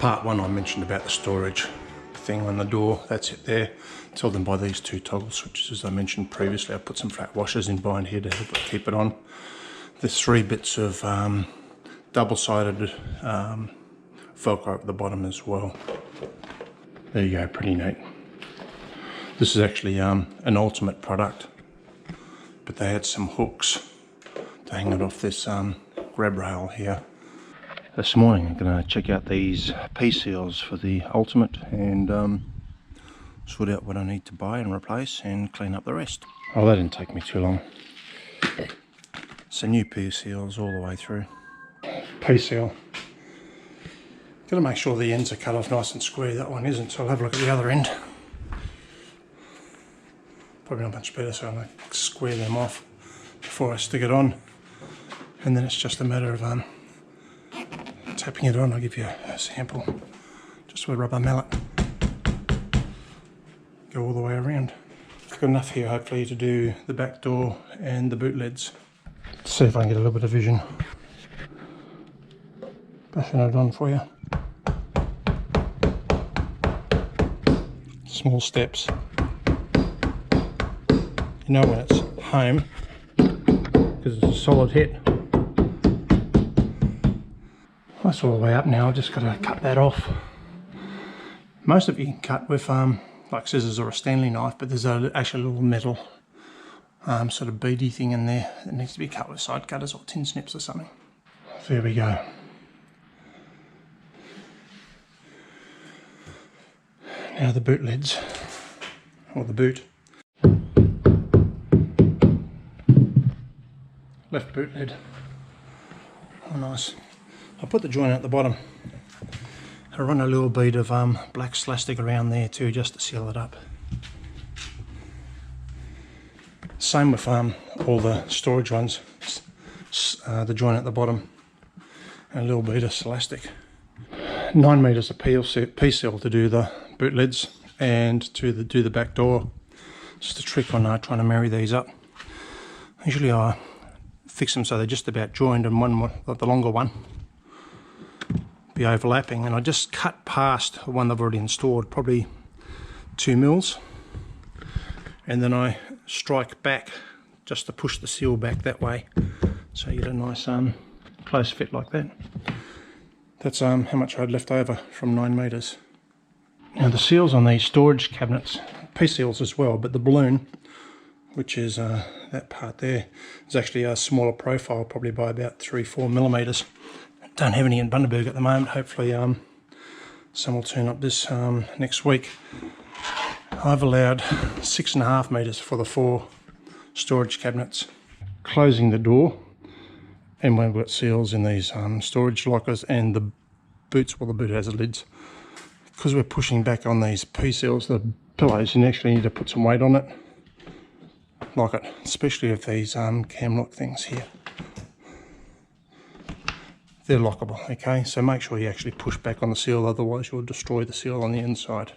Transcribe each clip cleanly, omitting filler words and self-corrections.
part one I mentioned about the storage thing on the door, that's it there. Tell them by these two toggle switches as I mentioned previously. I put some flat washers in behind here to help it keep it on. There's 3 bits of double-sided Velcro at the bottom as well. There you go, pretty neat. This is actually an Ultimate product, but they had some hooks to hang it off this grab rail here. This morning I'm going to check out these P-seals for the Ultimate and sort out what I need to buy and replace and clean up the rest. Oh, that didn't take me too long. So new P-seals all the way through. P-seal. Got to make sure the ends are cut off nice and square. That one isn't, so I'll have a look at the other end. Probably not much better, so I'll square them off before I stick it on. And then it's just a matter of tapping it on. I'll give you a sample. Just with a rubber mallet. Go all the way around. I've got enough here hopefully to do the back door and the boot lids. Let's see if I can get a little bit of vision. Bashing it on for you. Small steps. You know when it's home because it's a solid hit. That's all the way up now. I've just got to cut that off. Most of it you can cut with like scissors or a Stanley knife, but there's actually a little metal sort of beady thing in there that needs to be cut with side cutters or tin snips or something. So there we go. Now the boot lids, or the boot. Left boot lid. Oh nice. I put the joint at the bottom. I run a little bead of black Slastic around there too, just to seal it up. Same with all the storage ones. The joint at the bottom and a little bead of Slastic. 9 meters of P-seal to do the boot lids and to do the back door. Just a trick on trying to marry these up. Usually I fix them so they're just about joined, and one, the longer one, be overlapping, and I just cut past the one they've already installed, probably 2 mils, and then I strike back just to push the seal back that way, so you get a nice close fit like that. That's how much I had left over from 9 meters. Now the seals on these storage cabinets, P-seals as well, but the balloon, which is that part there, is actually a smaller profile, probably by about 3-4 millimeters. Don't have any in Bundaberg at the moment. Hopefully some will turn up this next week. I've allowed 6.5 meters for the 4 storage cabinets. Closing the door, and we've got seals in these storage lockers and the boots. Well, the boot has the lids. Because we're pushing back on these P-seals, the pillows, you actually need to put some weight on it. Like it, especially with these cam lock things here. They're lockable, okay? So make sure you actually push back on the seal, otherwise you'll destroy the seal on the inside.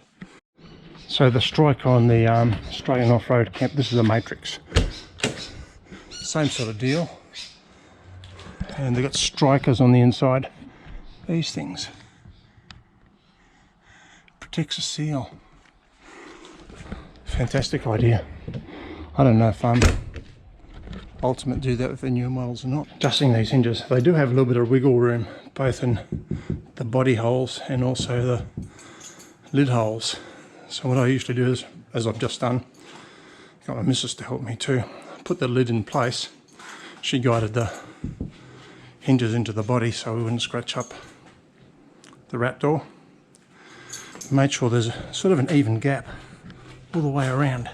So the strike on the Australian off-road camp, this is a matrix. Same sort of deal. And they've got strikers on the inside. These things. Protects the seal. Fantastic idea. I don't know if Ultimate do that with their new models or not. Adjusting these hinges, they do have a little bit of wiggle room, both in the body holes and also the lid holes. So what I usually do is, as I've just done, got my missus to help me too, put the lid in place. She guided the hinges into the body so we wouldn't scratch up the wrap door. Made sure there's sort of an even gap all the way around.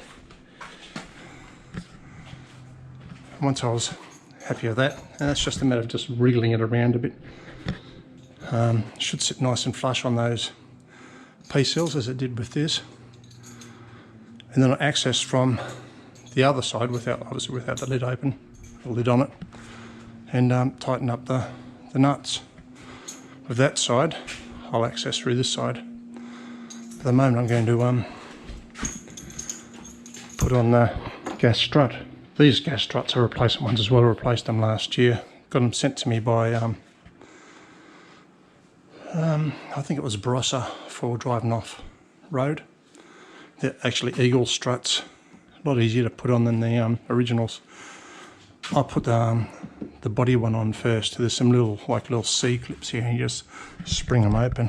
Once I was happy with that, and that's just a matter of just wriggling it around a bit. Should sit nice and flush on those P-seals as it did with this. And then I access from the other side, obviously without the lid open, the lid on it, and tighten up the nuts. With that side, I'll access through this side. At the moment I'm going to put on the gas strut. These gas struts are replacement ones as well. I replaced them last year. Got them sent to me by I think it was Barossa for driving off road. They're actually eagle struts, a lot easier to put on than the originals. I put the body one on first. There's some little C clips here, and you just spring them open,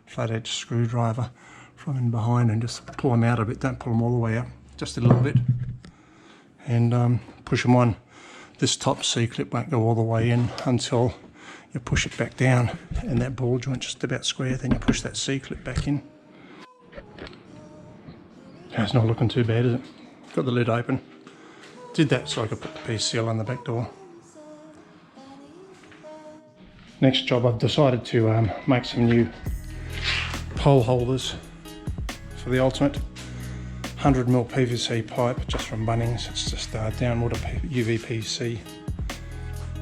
flat edge screwdriver from in behind, and just pull them out a bit. Don't pull them all the way up, just a little bit, and push them on. This top C clip won't go all the way in until you push it back down, and that ball joint just about square. Then you push that C clip back in. It's not looking too bad, is it? Got the lid open. Did that so I could put the piece seal on the back door. Next job, I've decided to make some new pole holders for the Ultimate. 100mm PVC pipe just from Bunnings. It's just downwater UVPC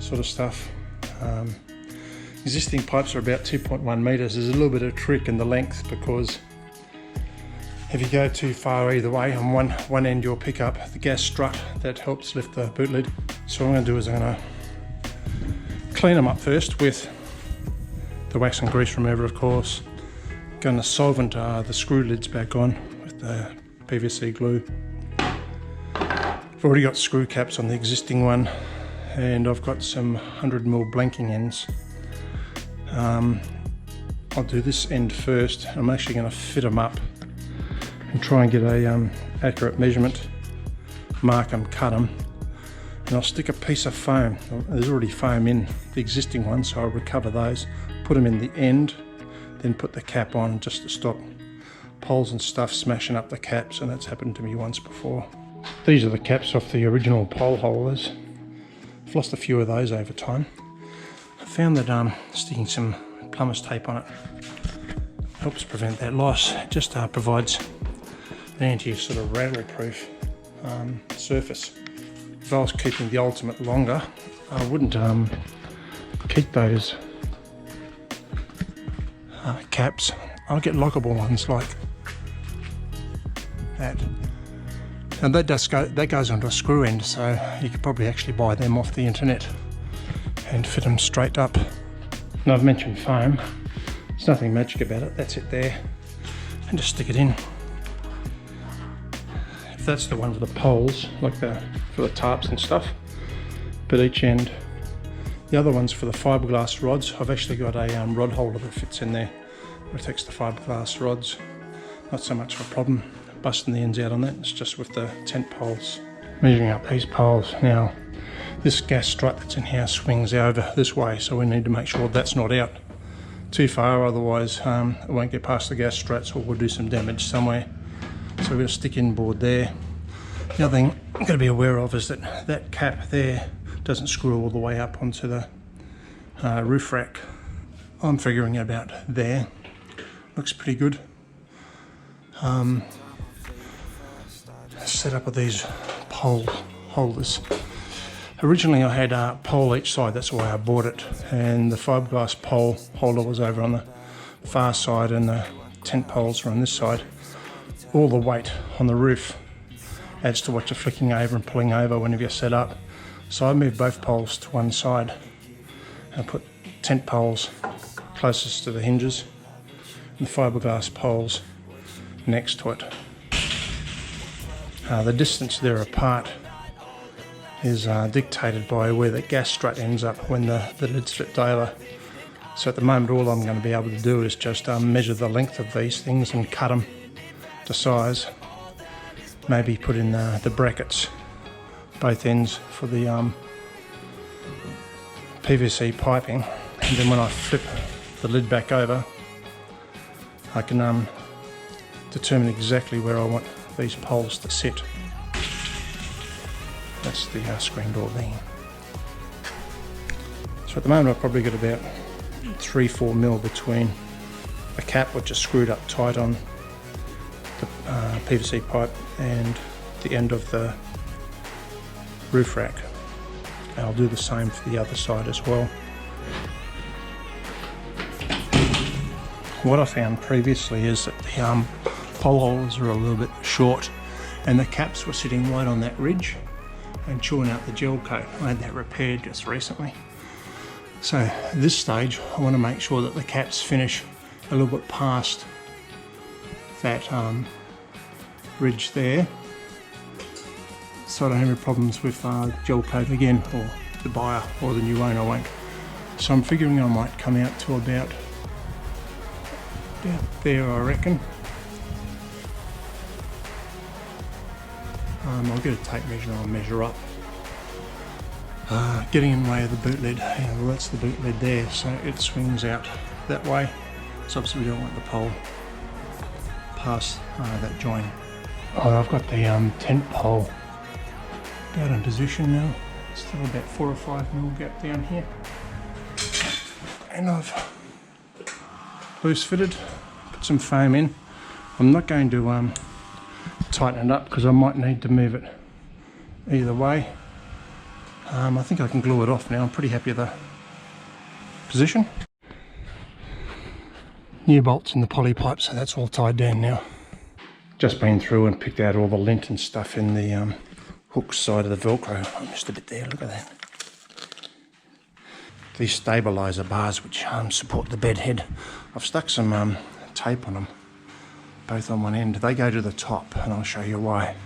sort of stuff. Existing pipes are about 2.1 metres. There's a little bit of trick in the length, because if you go too far either way, on one end you'll pick up the gas strut that helps lift the boot lid. So what I'm going to do is I'm going to clean them up first with the wax and grease remover, of course. Going to solvent the screw lids back on with the PVC glue. I've already got screw caps on the existing one, and I've got some 100mm blanking ends. I'll do this end first. I'm actually going to fit them up and try and get a accurate measurement, mark them, cut them, and I'll stick a piece of foam. There's already foam in the existing one, so I'll recover those, put them in the end, then put the cap on just to stop poles and stuff smashing up the caps, and that's happened to me once before. These are the caps off the original pole holders. I've lost a few of those over time. I found that sticking some plumber's tape on it helps prevent that loss. It just provides an anti sort of rattle proof surface. If I was keeping the Ultimate longer, I wouldn't keep those caps. I'll get lockable ones like that, and that goes onto a screw end, so you could probably actually buy them off the internet and fit them straight up. And I've mentioned foam. There's nothing magic about it. That's it there, and just stick it in. If that's the one for the poles, like for the tarps and stuff, but each end. The other one's for the fiberglass rods. I've actually got a rod holder that fits in there, protects the fiberglass rods. Not so much of a problem busting the ends out on that. It's just with the tent poles. Measuring up these poles now. This gas strut that's in here swings over this way, so we need to make sure that's not out too far, otherwise it won't get past the gas struts, or we'll do some damage somewhere. So we've got a stick in board there. The other thing I'm going to be aware of is that that cap there doesn't screw all the way up onto the roof rack. I'm figuring about there. Looks pretty good. Setup of these pole holders. Originally I had a pole each side, that's the way I bought it, and the fiberglass pole holder was over on the far side and the tent poles are on this side. All the weight on the roof adds to what you're flicking over and pulling over whenever you set up. So I moved both poles to one side and put tent poles closest to the hinges and the fiberglass poles next to it. The distance they're apart is dictated by where the gas strut ends up when the lid's flipped over. So at the moment all I'm going to be able to do is just measure the length of these things and cut them to size. Maybe put in the brackets, both ends, for the PVC piping, and then when I flip the lid back over I can determine exactly where I want these poles to sit. That's the screen door there. So at the moment I've probably got about 3-4 mil between the cap, which is screwed up tight on the PVC pipe, and the end of the roof rack. And I'll do the same for the other side as well. What I found previously is that the pole holders are a little bit short and the caps were sitting right on that ridge and chewing out the gel coat. I had that repaired just recently. So at this stage I want to make sure that the caps finish a little bit past that ridge there, so I don't have any problems with gel coat again, or the buyer or the new owner won't. So I'm figuring I might come out to about there, I reckon. I'll get a tape measure and I'll measure up. Getting in the way of the boot lid, yeah, well that's the boot lid there, so it swings out that way. So obviously we don't want the pole past that joint. Oh, I've got the tent pole about in position now. Still about 4 or 5 mil gap down here. And I've loose fitted, put some foam in. I'm not going to tighten it up because I might need to move it either way. I think I can glue it off now. I'm pretty happy with the position. New bolts in the poly pipe, so that's all tied down now. Just been through and picked out all the lint and stuff in the hook side of the Velcro. I missed a bit there, look at that. These stabiliser bars which support the bed head, I've stuck some tape on them, both on one end. They go to the top and I'll show you why.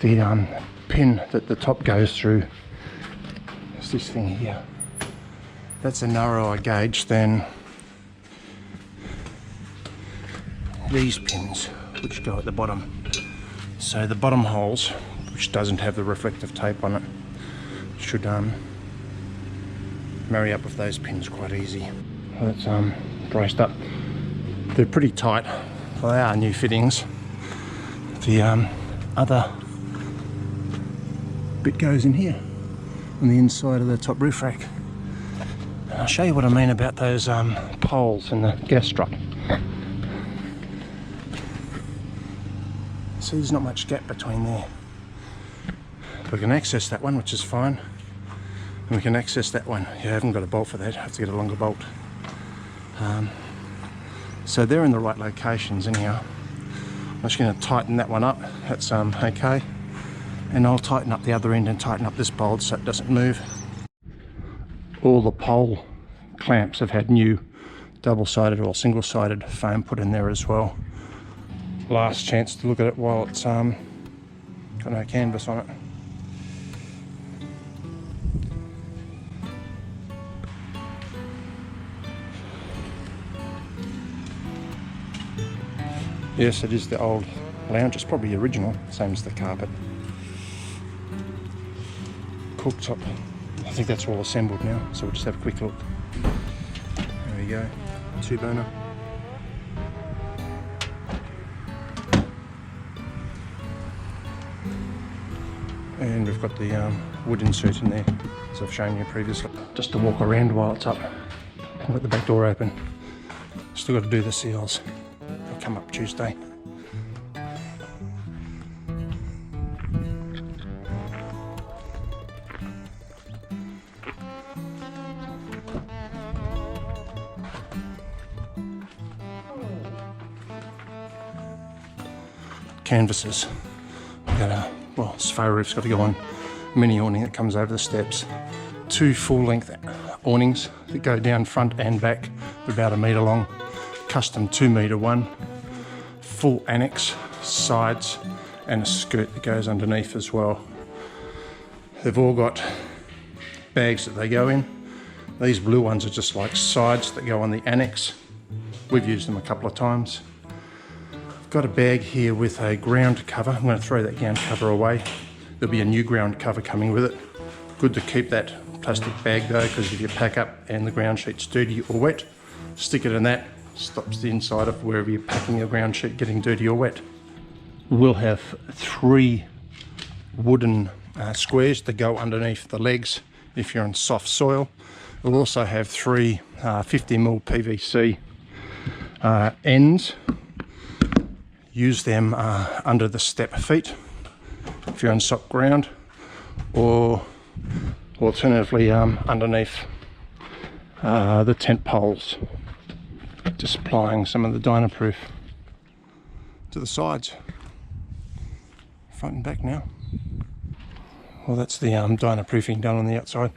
The pin that the top goes through is this thing here. That's a narrower gauge than these pins which go at the bottom. So the bottom holes, which doesn't have the reflective tape on it, should marry up with those pins quite easy. Well, that's braced up. They're pretty tight. Well, they are new fittings. The other bit goes in here on the inside of the top roof rack. And I'll show you what I mean about those poles in the gas strut. See, there's not much gap between there. We can access that one, which is fine, and we can access that one. Yeah, I haven't got a bolt for that, I have to get a longer bolt. So they're in the right locations anyhow. I'm just going to tighten that one up, that's okay, and I'll tighten up the other end and tighten up this bolt so it doesn't move. All the pole clamps have had new double-sided or single-sided foam put in there as well. Last chance to look at it while it's got no canvas on it. Yes, it is the old lounge. It's probably original, same as the carpet. Cooktop. I think that's all assembled now, so we'll just have a quick look. There we go, 2-burner. And we've got the wood insert in there, as I've shown you previously. Just to walk around while it's up. I've got the back door open. Still got to do the seals. They'll come up Tuesday. Canvases. We've got a, well, Sphay roof's got to go on. Mini awning that comes over the steps. 2 full-length awnings that go down front and back, about 1 metre long. Custom 2 metre one. Full annex, sides, and a skirt that goes underneath as well. They've all got bags that they go in. These blue ones are just like sides that go on the annex. We've used them a couple of times. Got a bag here with a ground cover. I'm going to throw that ground cover away. There'll be a new ground cover coming with it. Good to keep that plastic bag though, because if you pack up and the ground sheet's dirty or wet, stick it in that. Stops the inside of wherever you're packing your ground sheet getting dirty or wet. We'll have 3 wooden squares that go underneath the legs if you're on soft soil. We'll also have 3 50mm PVC ends. Use them under the step feet if you're on soft ground, or alternatively underneath the tent poles, just applying some of the Dynaproof to the sides, front and back now. Well, that's the Dynaproofing done on the outside.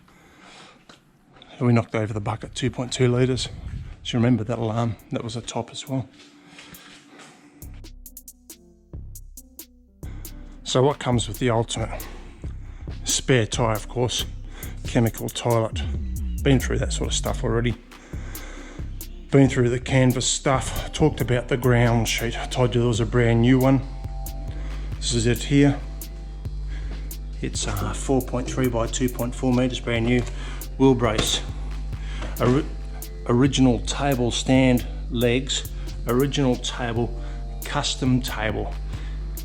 We knocked over the bucket 2.2 litres. So remember that alarm, that was a top as well. So what comes with the Ultimate? Spare tyre, of course, chemical toilet. Been through that sort of stuff already. Been through the canvas stuff, talked about the ground sheet. I told you there was a brand new one. This is it here. It's 4.3 by 2.4 metres, brand new. Wheel brace. Original table stand legs. Original table, custom table.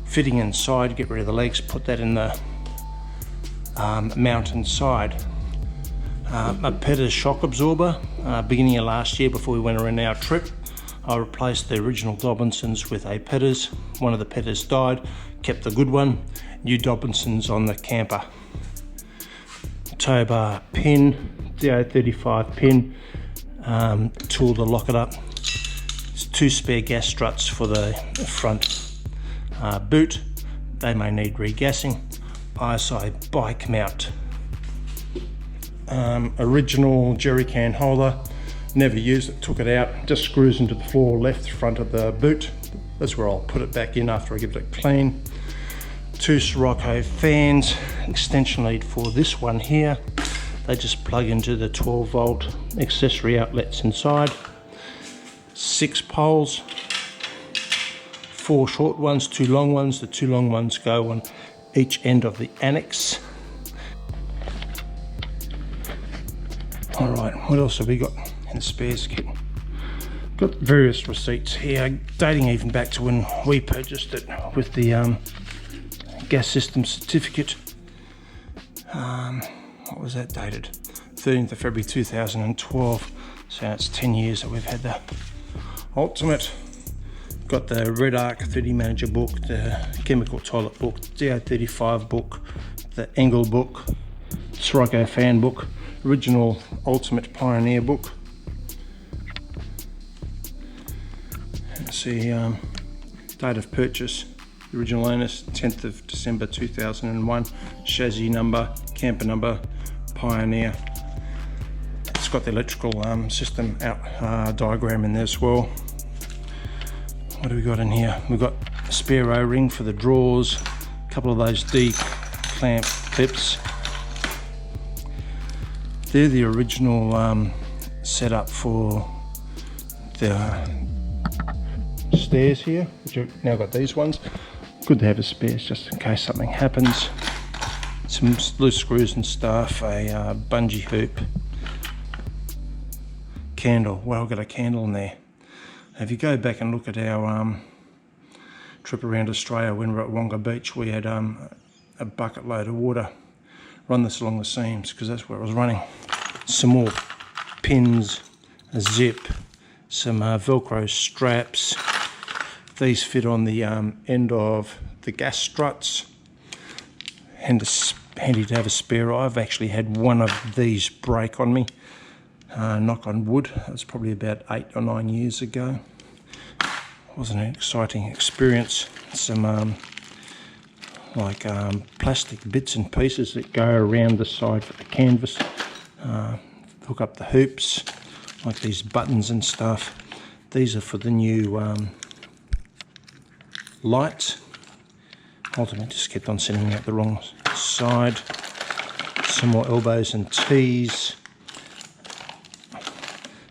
Fitting inside, get rid of the legs, put that in the mount inside. A Pettis shock absorber, beginning of last year before we went around our trip. I replaced the original Dobinsons with a Pettis. One of the Pettis died, kept the good one. New Dobinsons on the camper. Tow bar pin, DO35 pin, tool to lock it up. It's 2 spare gas struts for the front boot. They may need regassing. ISI bike mount. Original jerry can holder, never used it, took it out, just screws into the floor left front of the boot. That's where I'll put it back in after I give it a clean. 2 Sirocco fans, extension lead for this one here. They just plug into the 12 volt accessory outlets inside. 6 poles, 4 short ones, 2 long ones. The 2 long ones go on each end of the annex. Alright, what else have we got in the spares kit? Got various receipts here, dating even back to when we purchased it with the gas system certificate. What was that dated? 13th of February 2012. So it's 10 years that we've had the Ultimate. Got the Red Arc 30 Manager book, the Chemical Toilet book, DO35 book, the Engel book, Sirocco fan book, original Ultimate Pioneer book. Let's see, date of purchase, the original owners, 10th of December 2001, chassis number, camper number, Pioneer. It's got the electrical system out diagram in there as well. What do we got in here? We've got a spare O-ring for the drawers, a couple of those D-clamp clips. They're the original setup for the stairs here, which have now got these ones. Good to have a spares just in case something happens. Some loose screws and stuff, a bungee hoop, candle. Well, I've got a candle in there. If you go back and look at our trip around Australia when we were at Wonga Beach, we had a bucket load of water. Run this along the seams because that's where it was running. Some more pins, a zip, some Velcro straps. These fit on the end of the gas struts. And handy to have a spare. I've actually had one of these break on me. Knock on wood. That was probably about 8 or 9 years ago. Wasn't an exciting experience. Some plastic bits and pieces that go around the side for the canvas. Hook up the hoops, like these buttons and stuff. These are for the new lights. Ultimately just kept on sending out the wrong side. Some more elbows and T's.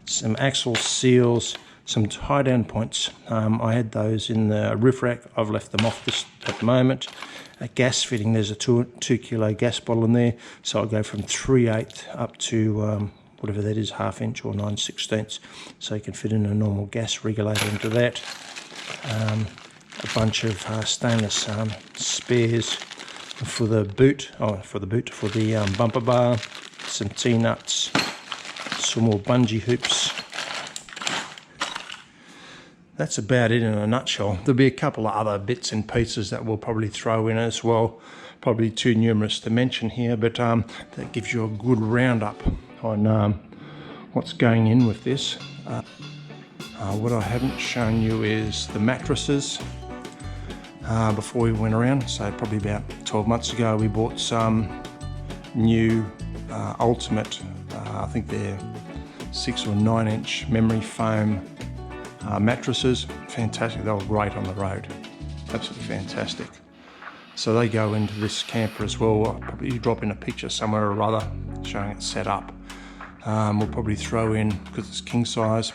Some axle seals, some tie down points. I had those in the roof rack. I've left them off this at the moment. A gas fitting, there's a 2 kilo gas bottle in there, so I'll go from 3/8 up to whatever that is, 1/2 inch or 9/16, so you can fit in a normal gas regulator into that. A bunch of stainless spares for the boot, for the bumper bar, some T-nuts, some more bungee hoops. That's about it in a nutshell. There'll be a couple of other bits and pieces that we'll probably throw in as well. Probably too numerous to mention here, but that gives you a good roundup on what's going in with this. What I haven't shown you is the mattresses. Before we went around, so probably about 12 months ago, we bought some new Ultimate I think they're 6 or 9 inch memory foam mattresses. Fantastic. They were great on the road. Absolutely fantastic. So they go into this camper as well. I'll probably drop in a picture somewhere or other showing it set up. We'll probably throw in, because it's king size,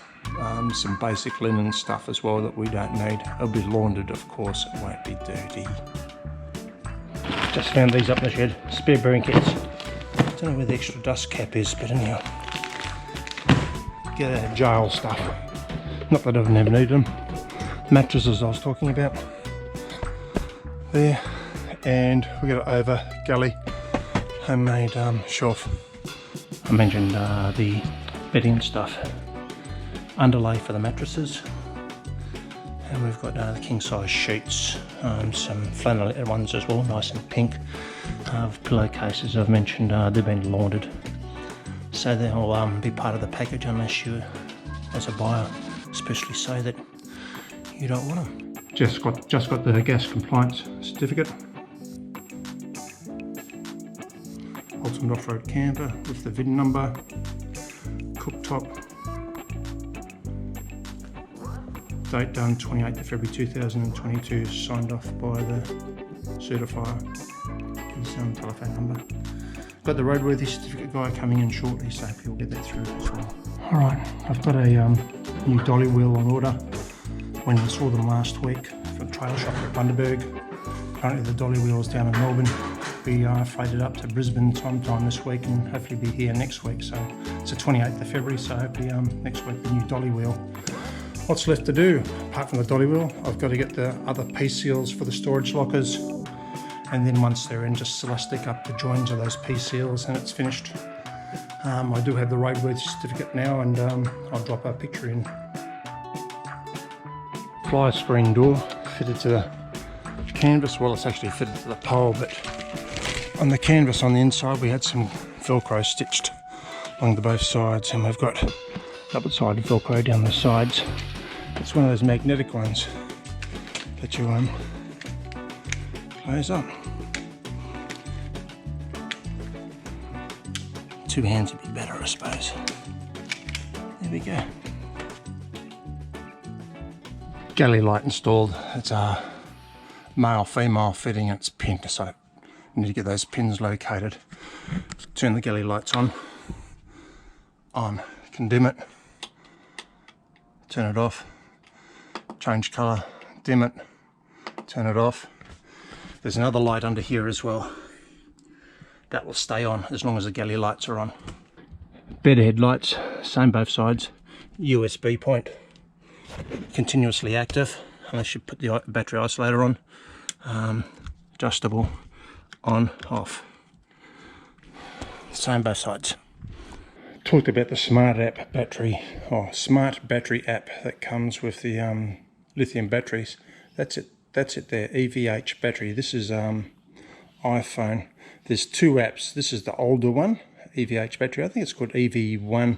some basic linen stuff as well that we don't need. It'll be laundered, of course, it won't be dirty. Just found these up in the shed, spare bearing kits. Don't know where the extra dust cap is, but anyhow, get out of jail stuff. Not that I've never needed them. Mattresses I was talking about. There, and we got an over galley homemade shelf. I mentioned the bedding stuff. Underlay for the mattresses. And we've got the king size sheets, some flannel ones as well, nice and pink. Pillowcases I've mentioned, they've been laundered. So they'll be part of the package unless you, as a buyer, especially say that you don't want them. Just got the gas compliance certificate. Ultimate off-road camper with the VIN number. Cooktop. Date done 28th of February 2022. Signed off by the certifier. His telephone number. Got the roadworthy certificate guy coming in shortly, so he'll get that through as well. Alright, I've got a new dolly wheel on order. When I saw them last week from Trail Shop at Bundaberg. Currently the dolly wheel's down in Melbourne. We freighted up to Brisbane sometime this week and hopefully be here next week. So it's the 28th of February, so hopefully next week the new dolly wheel. What's left to do apart from the dolly wheel? I've got to get the other piece seals for the storage lockers, and then once they're in, just stick up the joins of those piece seals and it's finished. I do have the roadworthy certificate now, and I'll drop a picture in. Fly screen door fitted to the canvas. Well, it's actually fitted to the pole, but on the canvas on the inside we had some Velcro stitched along the both sides, and we've got double-sided Velcro down the sides. It's one of those magnetic ones that you close up. Two hands would be better, I suppose. There we go. Galley light installed. It's a male-female fitting, and it's pinned, so you need to get those pins located. Turn the galley lights on. Can dim it. Turn it off. Change colour. Dim it. Turn it off. There's another light under here as well. That will stay on as long as the galley lights are on. Bed headlights, same both sides. USB point. Continuously active unless you put the battery isolator on. Adjustable, on, off. Same both sides. Talked about the smart battery app that comes with the lithium batteries. That's it there, EVH battery. This is iPhone. There's two apps. This is the older one, EVH battery. I think it's called EV1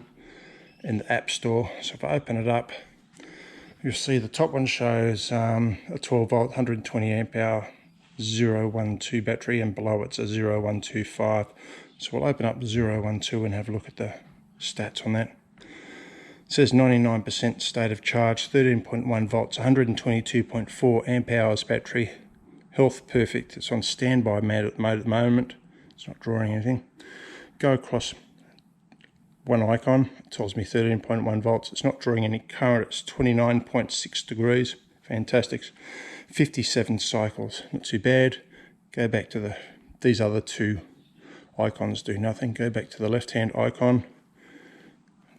in the App Store. So if I open it up, you'll see the top one shows a 12 volt, 120 amp hour 012 battery, and below it's a 0125. So we'll open up the 012 and have a look at the stats on that. It says 99% state of charge, 13.1 volts, 122.4 amp hours battery. Health perfect. It's on standby mode at the moment. It's not drawing anything. Go across one icon. It tells me 13.1 volts. It's not drawing any current. It's 29.6 degrees. Fantastic. 57 cycles. Not too bad. Go back to these other two icons do nothing. Go back to the left hand icon.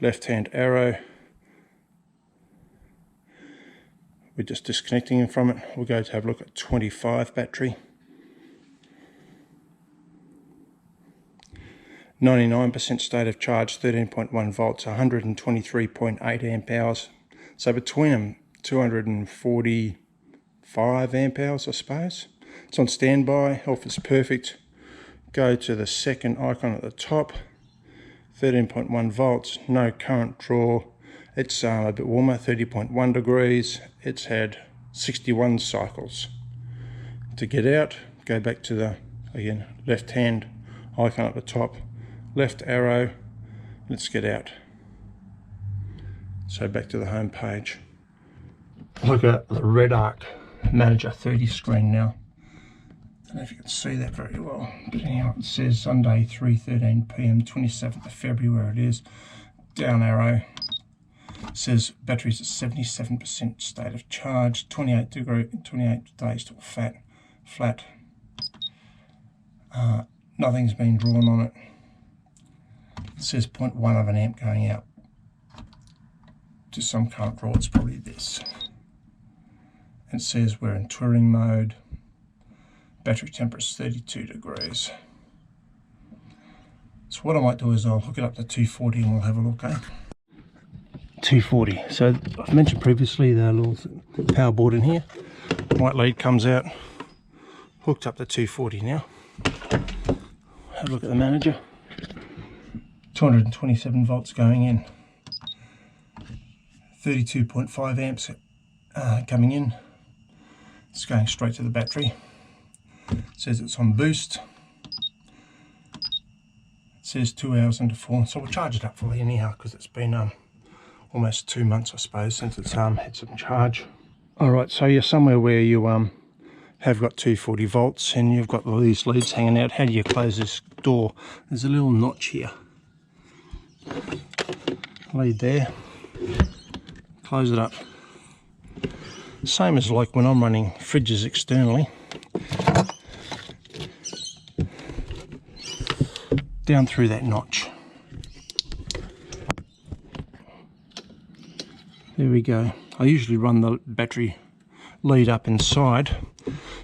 Left hand arrow. We're just disconnecting from it. We'll go to have a look at 25 battery. 99% state of charge, 13.1 volts, 123.8 amp hours. So between them, 245 amp hours, I suppose. It's on standby. Health is perfect. Go to the second icon at the top. 13.1 volts, no current draw. It's a bit warmer, 30.1 degrees. It's had 61 cycles. To get out, go back to the, again, left hand icon at the top, left arrow, Let's get out. So back to the home page. Look at the Red Arc Manager 30 screen now. I don't know if you can see that very well, but anyhow, it says Sunday 3:13 PM 27th of February it is. Down arrow. It says batteries at 77% state of charge, 28 days till flat. Nothing's been drawn on it. It says 0.1 of an amp going out to some current draw. It's probably this. It says we're in touring mode. Battery temperature is 32 degrees. So what I might do is I'll hook it up to 240 and we'll have a look, eh? 240. So I've mentioned previously the little power board in here. White lead comes out. Hooked up to 240 now. Have a look at the manager. 227 volts going in. 32.5 amps coming in. It's going straight to the battery. It says it's on boost. It says 2 hours into full, so we'll charge it up fully anyhow because it's been almost 2 months I suppose since it's had some charge. Alright, so you're somewhere where you have got 240 volts and you've got all these leads hanging out. How do you close this door? There's a little notch here. Lead there. Close it up. Same as like when I'm running fridges externally. Down through that notch. There we go. I usually run the battery lead up inside,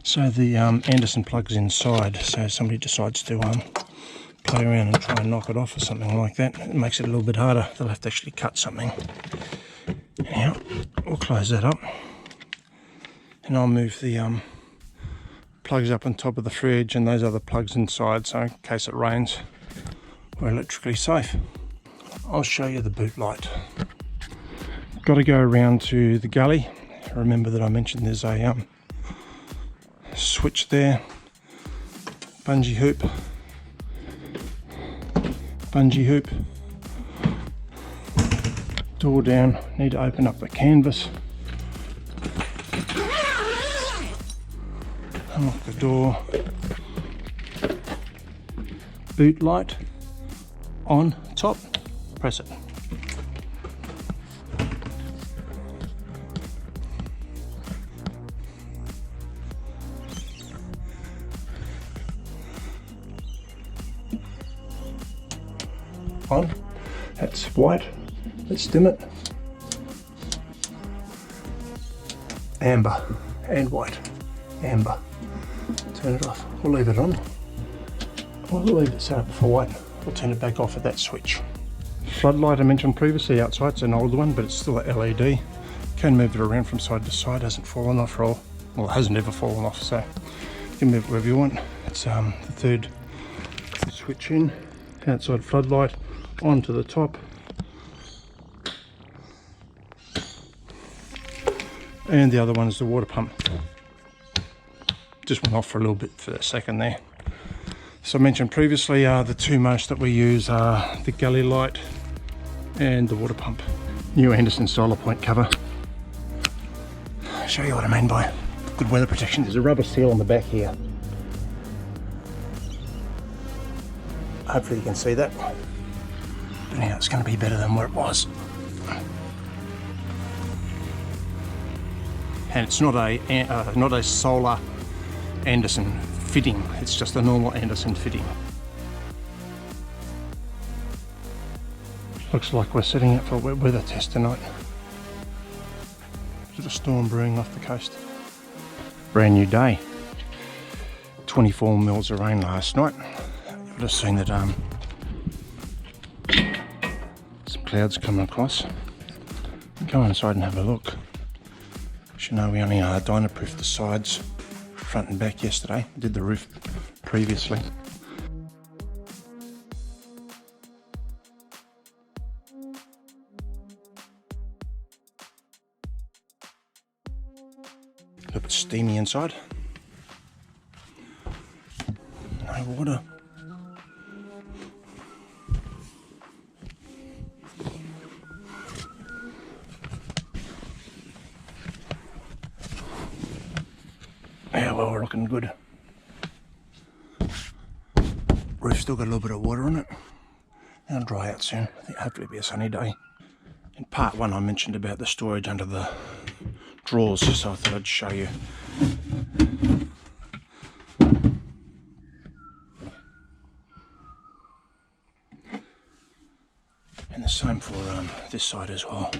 so the Anderson plugs inside, so if somebody decides to play around and try and knock it off or something like that, it makes it a little bit harder. They'll have to actually cut something. Now we'll close that up and I'll move the plugs up on top of the fridge and those other plugs inside, so in case it rains we're electrically safe. I'll show you the boot light. Got to go around to the galley. Remember that I mentioned there's a switch there, bungee hoop, door down. Need to open up the canvas, unlock the door, boot light on top, press it. On. That's white. Let's dim it. Amber and white. Amber. Turn it off. We'll leave it on. We'll leave it set up for white. We'll turn it back off at that switch. Floodlight I mentioned previously outside. It's an old one, but it's still a LED. Can move it around from side to side. Hasn't fallen off at all. Well, it hasn't ever fallen off, so you can move it wherever you want. It's the third switch in. Outside floodlight. Onto the top, and the other one is the water pump. Just went off for a little bit for a second there. So I mentioned previously the two most that we use are the galley light and the water pump. New Anderson solar point cover. I'll show you what I mean by good weather protection. There's a rubber seal on the back here. Hopefully you can see that. But now it's going to be better than where it was. And it's not a solar Anderson fitting, it's just a normal Anderson fitting. Looks like we're setting up for a wet weather test tonight. There's a storm brewing off the coast. Brand new day. 24 mils of rain last night. You would have seen that some clouds coming across. Go inside and have a look. As you know, we only dyno-proofed the sides, front and back yesterday. Did the roof previously. A little bit steamy inside. No water. Oh, looking good. Roof's still got a little bit of water in it. It'll dry out soon. I think hopefully it'll be a sunny day. In part 1 I mentioned about the storage under the drawers, so I thought I'd show you. And the same for this side as well.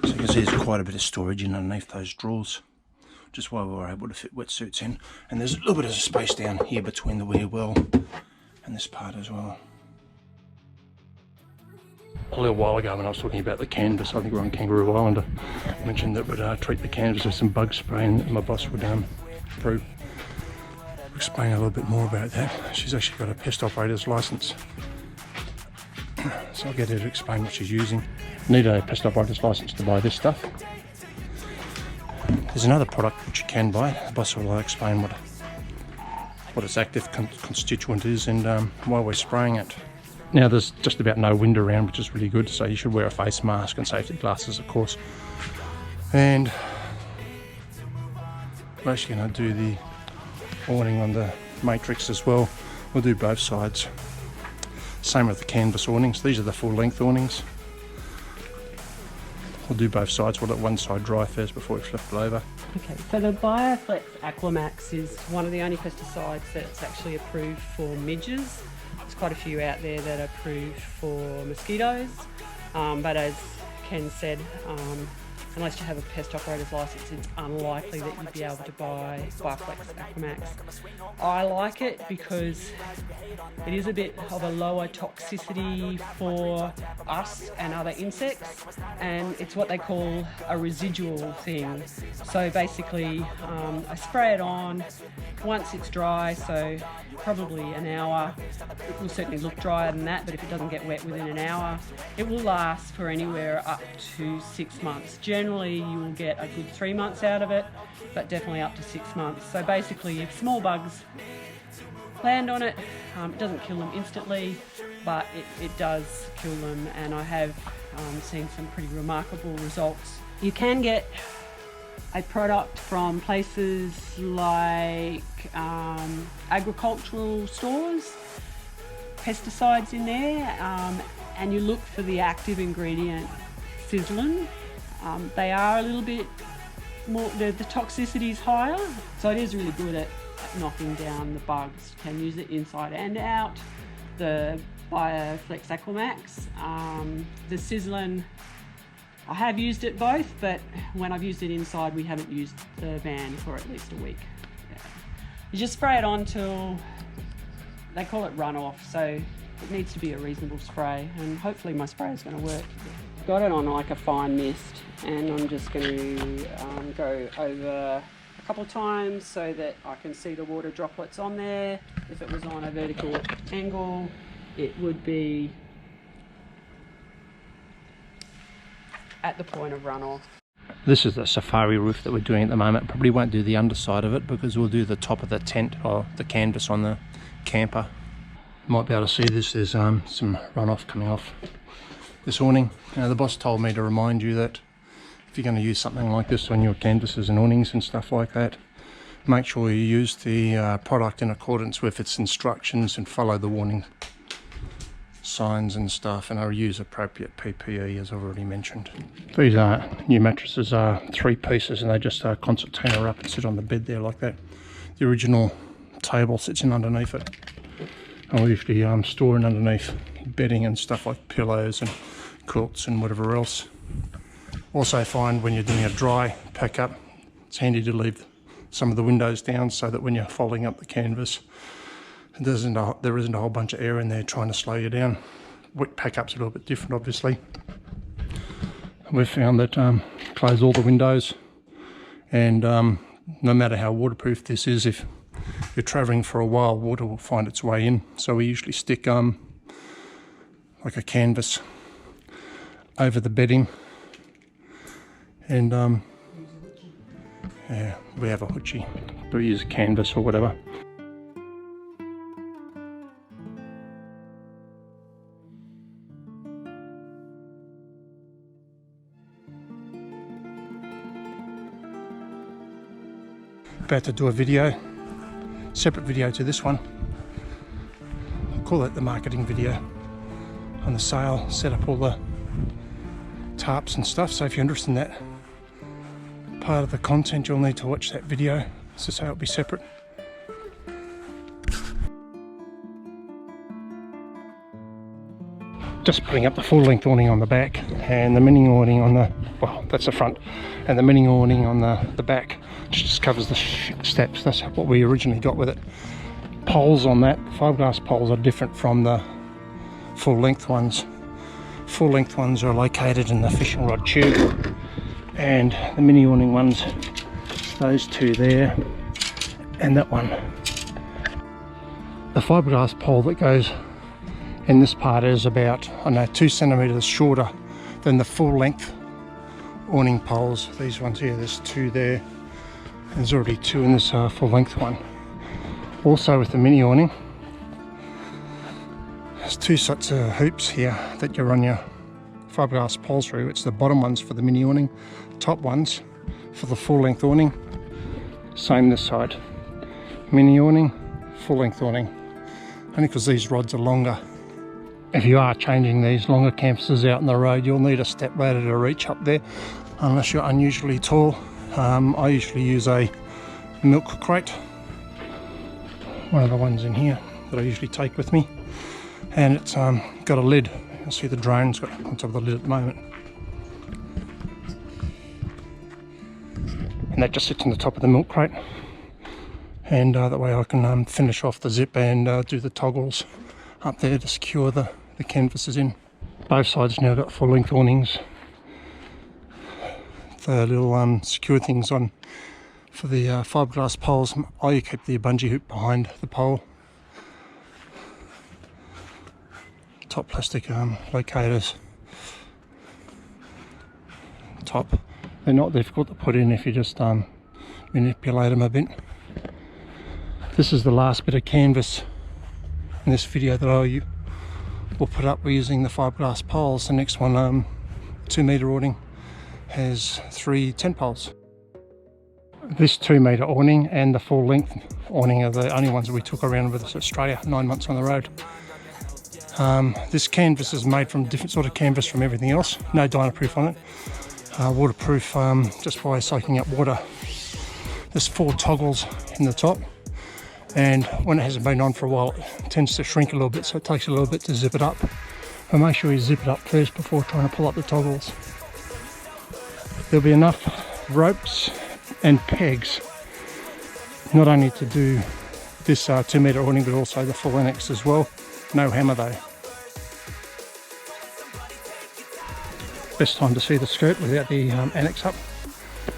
So you can see there's quite a bit of storage in underneath those drawers, just why we were able to fit wetsuits in. And there's a little bit of space down here between the weir well and this part as well. A little while ago when I was talking about the canvas, I think we're on Kangaroo Island, I mentioned that we'd treat the canvas with some bug spray, and my boss would explain a little bit more about that. She's actually got a pest operator's license, so I'll get her to explain what she's using. Need a pest operator's license to buy this stuff. There's another product which you can buy. The boss will explain what its active constituent is and why we're spraying it. Now there's just about no wind around, which is really good, so you should wear a face mask and safety glasses, of course. And we're actually going to do the awning on the matrix as well. We'll do both sides. Same with the canvas awnings. These are the full length awnings. We'll do both sides. We'll let one side dry first before we flip it over. Okay, so the Bioflex Aquamax is one of the only pesticides that's actually approved for midges. There's quite a few out there that are approved for mosquitoes, but as Ken said, unless you have a pest operator's license, it's unlikely that you'd be able to buy Bioflex Aquamax. I like it because it is a bit of a lower toxicity for us and other insects, and it's what they call a residual thing. So basically, I spray it on once it's dry, so probably an hour. It will certainly look drier than that, but if it doesn't get wet within an hour, it will last for anywhere up to 6 months. Generally, you will get a good 3 months out of it, but definitely up to 6 months. So basically, if small bugs land on it, it doesn't kill them instantly, but it does kill them, and I have seen some pretty remarkable results. You can get a product from places like agricultural stores, pesticides in there, and you look for the active ingredient sizzlin. They are a little bit more, the toxicity is higher, so it is really good at knocking down the bugs. You can use it inside and out. The Bioflex Aquamax, the sizzlin, I have used it both, but when I've used it inside, we haven't used the van for at least a week. Yeah. You just spray it on till, they call it runoff, so it needs to be a reasonable spray, and hopefully my spray is going to work. Got it on like a fine mist, and I'm just going to go over a couple of times so that I can see the water droplets on there. If it was on a vertical angle, it would be at the point of runoff. This is the safari roof that we're doing at the moment. Probably won't do the underside of it because we'll do the top of the tent or the canvas on the camper. You might be able to see this, there's some runoff coming off this awning. The boss told me to remind you that if you're going to use something like this on your canvases and awnings and stuff like that, make sure you use the product in accordance with its instructions and follow the warning signs and stuff, and I'll use appropriate PPE as I've already mentioned. These new mattresses are 3 pieces, and they just concertina up and sit on the bed there like that. The original table sits in underneath it. I'll usually store in underneath bedding and stuff like pillows and quilts and whatever else. Also find when you're doing a dry pack up, it's handy to leave some of the windows down so that when you're folding up the canvas, there isn't a whole bunch of air in there trying to slow you down. Wet pack up's a little bit different, obviously. We've found that close all the windows, and no matter how waterproof this is, if you're travelling for a while, water will find its way in. So we usually stick like a canvas over the bedding, and yeah, we have a hoochie, but we use a canvas or whatever. about to do a video, separate video to this one. I'll call it the marketing video on the sale, set up all the tarps and stuff. So if you're interested in that part of the content, you'll need to watch that video. So it'll be separate. Just putting up the full length awning on the back and the mini awning on the, well, that's the front, and the mini awning on the back, which just covers the steps. That's what we originally got with it. Poles on that, fiberglass poles, are different from the full length ones. Full length ones are located in the fishing rod tube, and the mini awning ones, those two there and that one. The fiberglass pole that goes in this part is about, I know, 2 centimeters shorter than the full length awning poles. These ones here, there's 2 there. There's already 2 in this full length one. Also with the mini awning, there's 2 sets of hoops here that you run your fiberglass poles through. It's the bottom ones for the mini awning, top ones for the full length awning. Same this side. Mini awning, full length awning. Only because these rods are longer. If you are changing these longer canvases out on the road, you'll need a step ladder to reach up there, unless you're unusually tall. I usually use a milk crate, one of the ones in here that I usually take with me, and it's got a lid. You'll see the drone's got on top of the lid at the moment, and that just sits on the top of the milk crate, and that way I can finish off the zip and do the toggles up there to secure the canvases in. Both sides now got full length awnings. The little secure things on for the fiberglass poles, I keep the bungee hoop behind the pole. Top plastic locators. Top. They're not difficult to put in if you just manipulate them a bit. This is the last bit of canvas in this video that I will put up. We're using the fiberglass poles. The next one, 2 meter awning, has 3 tent poles. This 2 meter awning and the full length awning are the only ones that we took around with us to Australia, 9 months on the road. This canvas is made from different sort of canvas from everything else. No Dynaproof on it. Waterproof just by soaking up water. There's 4 toggles in the top, and when it hasn't been on for a while, it tends to shrink a little bit, so it takes a little bit to zip it up. But make sure you zip it up first before trying to pull up the toggles. There'll be enough ropes and pegs, not only to do this 2 meter awning, but also the full annex as well. No hammer though. Best time to see the skirt without the annex up.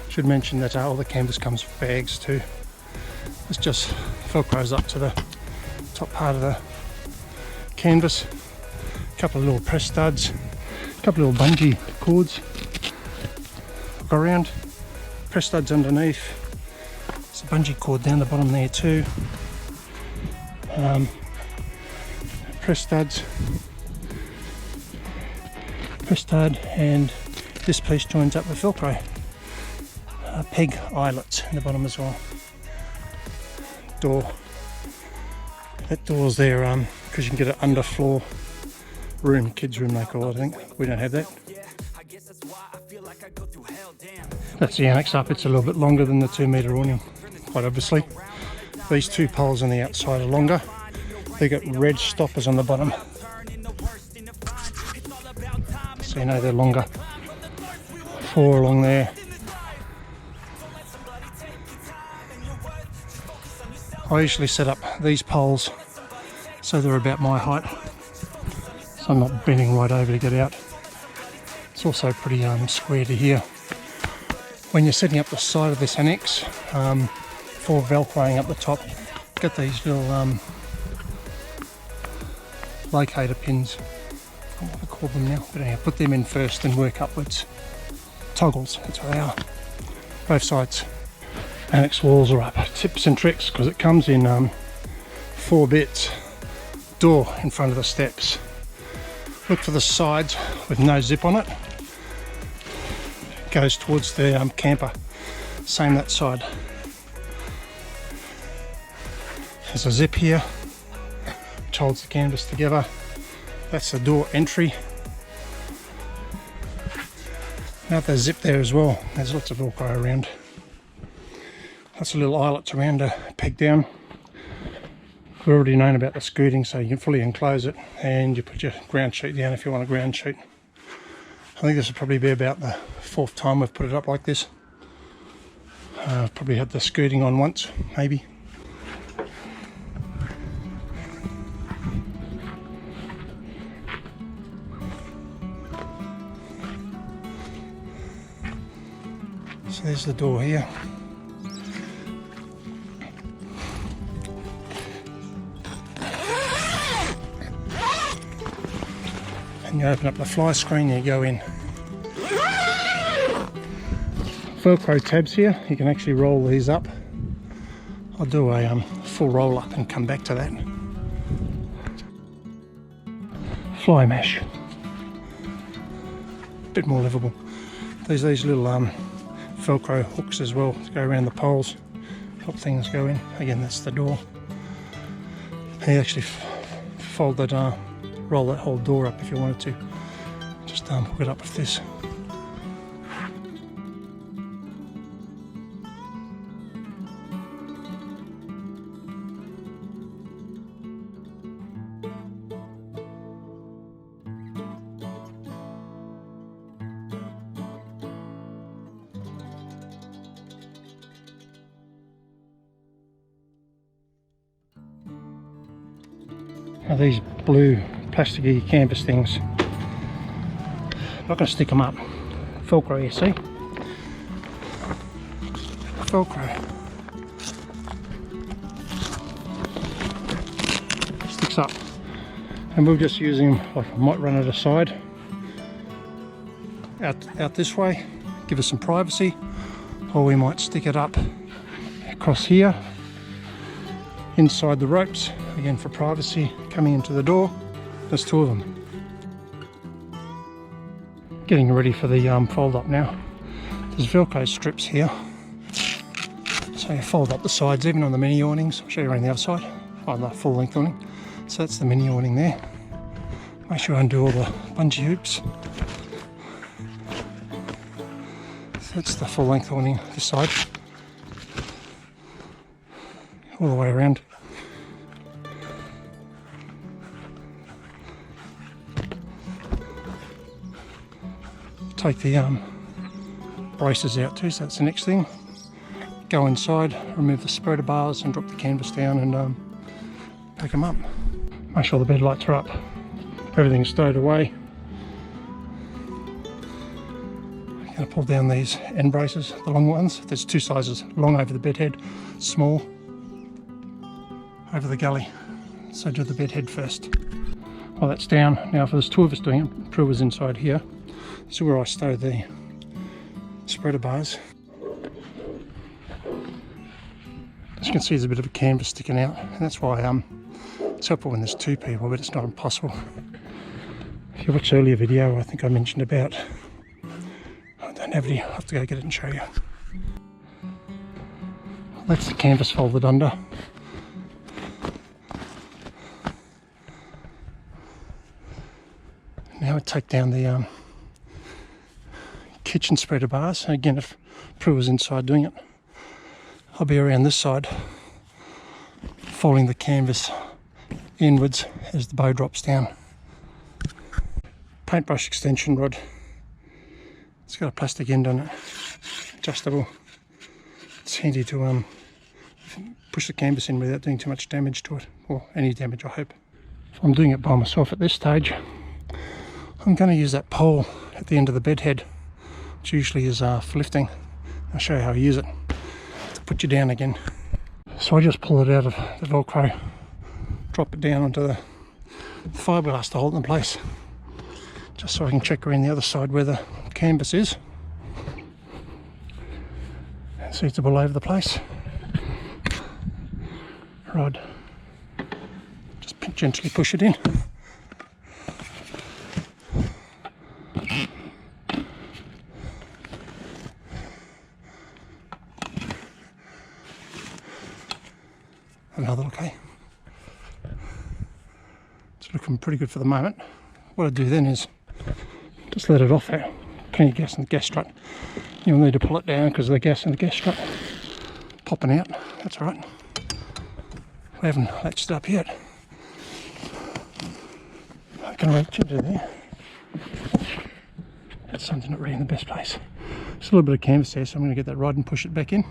Should mention that all the canvas comes with bags too. This just velcros up to the top part of the canvas. A couple of little press studs, a couple of little bungee cords go around, press studs underneath. There's a bungee cord down the bottom there too. Press studs, press stud, and this piece joins up with velcro. Peg eyelets in the bottom as well. Door. That door's there because you can get an underfloor room, kids room they call it, I think. We don't have that. That's the annex up. It's a little bit longer than the 2 meter awning, quite obviously. These 2 poles on the outside are longer. They've got red stoppers on the bottom, so you know they're longer. 4 along there. I usually set up these poles so they're about my height, so I'm not bending right over to get out. It's also pretty square to here. When you're setting up the side of this annex for velcroing up the top, get these little locator pins, I don't know what I call them now, but anyway, put them in first and work upwards. Toggles, that's what they are. Both sides. Annex walls are up. Tips and tricks, because it comes in 4 bits. Door in front of the steps. Look for the sides with no zip on it. Goes towards the camper. Same that side. There's a zip here which holds the canvas together. That's the door entry. Now there's zip there as well. There's lots of Velcro around. Lots of little eyelets around to peg down. We've already known about the scooting, so you can fully enclose it, and you put your ground sheet down if you want a ground sheet. I think this will probably be about the 4th time we've put it up like this. I've probably had the scooting on once, maybe. So there's the door here. And you open up the fly screen, you go in. Velcro tabs here, you can actually roll these up. I'll do a full roll up and come back to that. Fly mesh. Bit more livable. There's these little Velcro hooks as well to go around the poles, help things go in. Again, that's the door. And you actually fold that, roll that whole door up if you wanted to. Just hook it up with this. Now these blue plasticky canvas things, I'm not going to stick them up. Velcro, you see? Velcro. Sticks up. And we'll just use them, like I might run it aside. Out this way, give us some privacy. Or we might stick it up across here, inside the ropes, again for privacy, coming into the door. There's 2 of them. Getting ready for the fold up now. There's Velcro strips here, so you fold up the sides, even on the mini awnings. I'll show you around the other side, on the full length awning. So that's the mini awning there. Make sure I undo all the bungee hoops. So that's the full length awning this side, all the way around. Take the braces out too, so that's the next thing. Go inside, remove the spreader bars and drop the canvas down and pack them up. Make sure the bed lights are up, everything's stowed away. I'm going to pull down these end braces, the long ones. There's 2 sizes, long over the bed head, small over the gully. So do the bed head first. While that's down, now for there's 2 of us doing it, Prue was inside here. This is where I stow the spreader bars. As you can see, there's a bit of a canvas sticking out, and that's why it's helpful when there's 2 people, but it's not impossible. If you watch earlier video, I think I mentioned about, I don't have it here, I'll have to go get it and show you. That's the canvas folded under. Now we take down the kitchen spreader bars. Again, if Prue was inside doing it, I'll be around this side, folding the canvas inwards as the bow drops down. Paintbrush extension rod. It's got a plastic end on it, adjustable. It's handy to push the canvas in without doing too much damage to it, or any damage, I hope. If I'm doing it by myself at this stage, I'm going to use that pole at the end of the bed head, which usually is for lifting. I'll show you how I use it to put you down again. So I just pull it out of the Velcro, drop it down onto the fiberglass to hold it in place, just so I can check around the other side where the canvas is. See, it's all over the place. Rod, just gently push it in. Another okay. looking pretty good for the moment. What I do then is just let it off there. Plenty of gas in the gas strut. You'll need to pull it down because of the gas in the gas strut popping out. That's all right. We haven't latched it up yet. I can reach into there. That's something not really in the best place. Just a little bit of canvas there, so I'm going to get that rod and push it back in.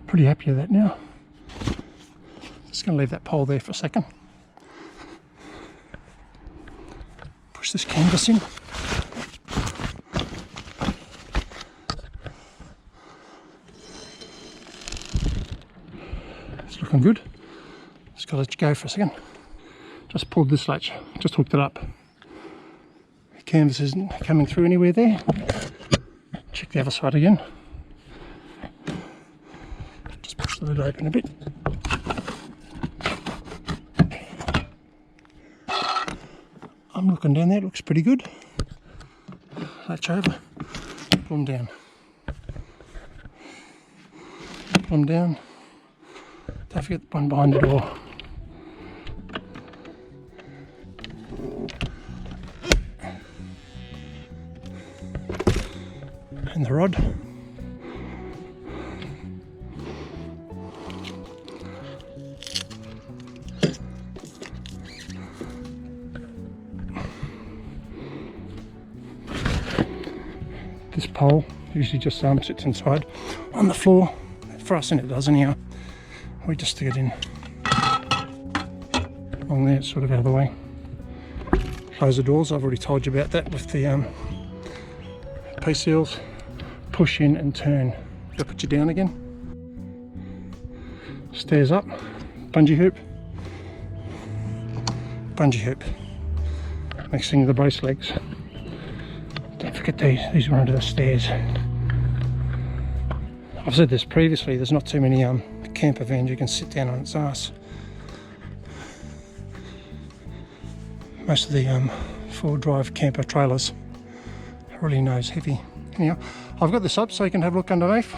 Pretty happy with that now. Just going to leave that pole there for a second. Push this canvas in. It's looking good. Just got to let you go for a second. Just pulled this latch, just hooked it up. The canvas isn't coming through anywhere there. Check the other side again. Just push the lid open a bit. I'm looking down there, it looks pretty good. Latch over, pull them down. Pull them down. Don't forget the one behind the door. And the rod. This pole usually just sits inside on the floor. For us, and it does anyhow. We just stick it in along there, it's sort of out of the way. Close the doors. I've already told you about that with the P-seals. Push in and turn. They'll put you down again. Stairs up. Bungee hoop. Bungee hoop. Next thing, the brace legs. Don't forget these. These are under the stairs. I've said this previously, there's not too many camper vans you can sit down on its ass. Most of the four-wheel drive camper trailers are really nose heavy. Anyhow, I've got this up so you can have a look underneath.